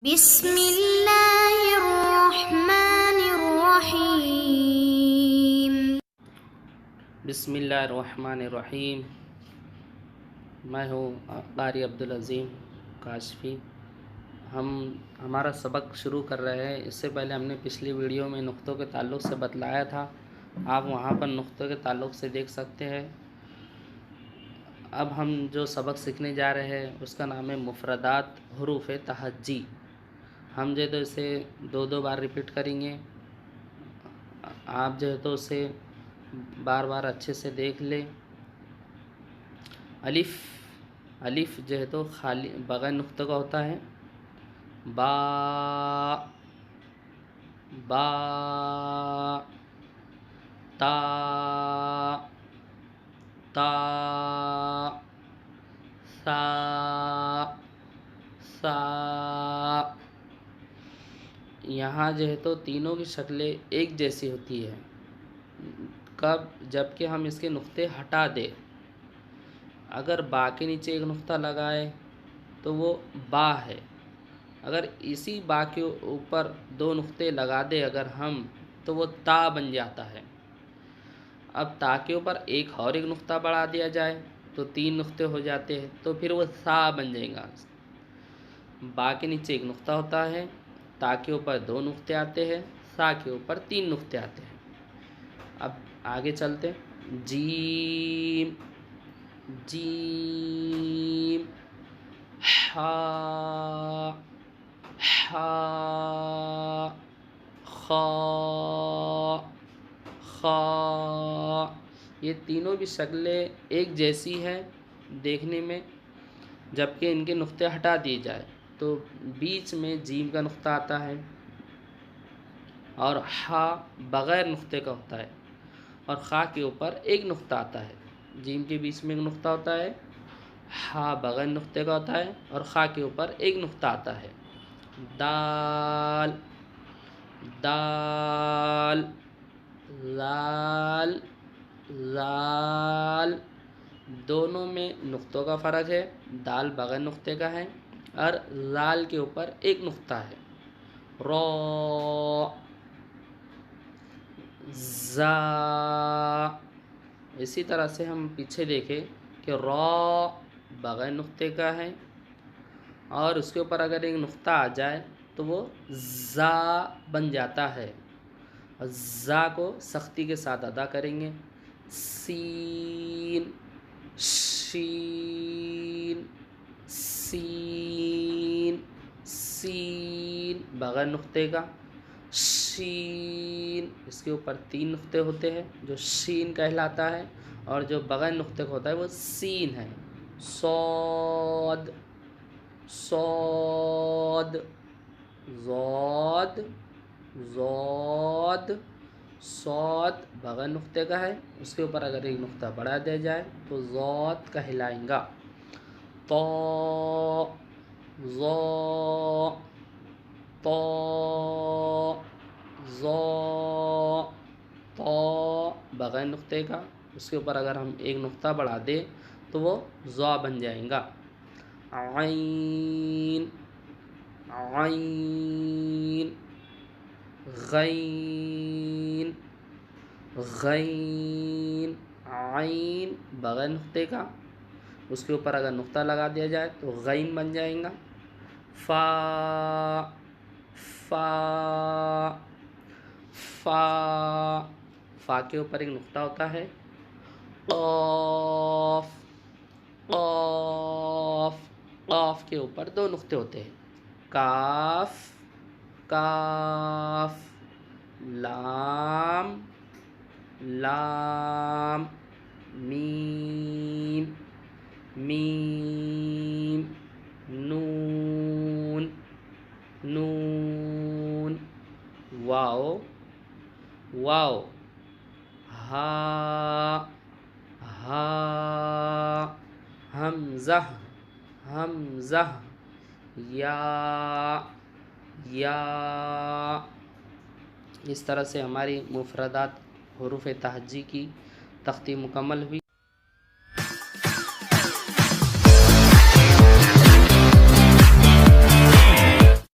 بسم اللہ الرحمن الرحیم۔ بسم اللہ الرحمن الرحیم۔ میں ہوں قاری عبدالعظیم کاشفی۔ ہمارا سبق شروع کر رہے ہیں۔ اس سے پہلے ہم نے پچھلی ویڈیو میں نقطوں کے تعلق سے بتلایا تھا، آپ وہاں پر نقطوں کے تعلق سے دیکھ سکتے ہیں۔ اب ہم جو سبق سیکھنے جا رہے ہیں اس کا نام ہے مفردات حروف تہجی۔ ہم جو ہے تو اسے دو بار ریپیٹ کریں گے، آپ جو ہے تو اسے بار بار اچھے سے دیکھ لیں۔ الف جو ہے تو خالی بغیر نقطہ کا ہوتا ہے۔ با تا سا یہاں جو ہے تو تینوں کی شکلیں ایک جیسی ہوتی ہے۔ کب؟ جب کہ ہم اس کے نقطے ہٹا دیں۔ اگر با کے نیچے ایک نقطہ لگائے تو وہ با ہے، اگر اسی با کے اوپر دو نقطے لگا دے اگر ہم تو وہ تا بن جاتا ہے۔ اب تا کے اوپر ایک نقطہ بڑھا دیا جائے تو 3 نقطے ہو جاتے ہیں، تو پھر وہ سا بن جائے گا۔ با کے نیچے ایک نقطہ ہوتا ہے، تا کے اوپر 2 نقطے آتے ہیں، سا کے اوپر 3 نقطے آتے ہیں۔ اب آگے چلتے، جیم ہا خا یہ تینوں بھی شکلیں ایک جیسی ہے دیکھنے میں، جبکہ ان کے نقطے ہٹا دیے جائے تو بیچ میں جیم کا نقطہ آتا ہے، اور ہا بغیر نقطے کا ہوتا ہے، اور خا کے اوپر ایک نقطہ آتا ہے۔ جیم کے بیچ میں ایک نقطہ ہوتا ہے، ہا بغیر نقطے کا ہوتا ہے، اور خا کے اوپر ایک نقطہ آتا ہے۔ دال لال دونوں میں نقطوں کا فرق ہے۔ دال بغیر نقطے کا ہے اور لال کے اوپر ایک نقطہ ہے۔ را زا اسی طرح سے ہم پیچھے دیکھیں کہ را بغیر نقطے کا ہے، اور اس کے اوپر اگر ایک نقطہ آ جائے تو وہ زا بن جاتا ہے، اور زا کو سختی کے ساتھ ادا کریں گے۔ سین بغیر نقطے کا۔ شین اس کے اوپر 3 نقطے ہوتے ہیں جو شین کہلاتا ہے، اور جو بغیر نقطے کا ہوتا ہے وہ سین ہے۔ صاد بغیر نقطے کا ہے، اس کے اوپر اگر ایک نقطہ بڑھا دیا جائے تو ضاد کہلائیں گا۔ طا بغیر نقطے کا، اس کے اوپر اگر ہم ایک نقطہ بڑھا دیں تو وہ ضا بن جائیں گا۔ عین غین عین بغیر نقطے کا، اس کے اوپر اگر نقطہ لگا دیا جائے تو غین بن جائیں گا۔ فا کے اوپر ایک نقطہ ہوتا ہے۔ قاف کے اوپر 2 نقطے ہوتے ہیں۔ کاف لام میم نون واو ہا حمزہ یا اس طرح سے ہماری مفردات حروف تہجی کی تختی مکمل ہوئی۔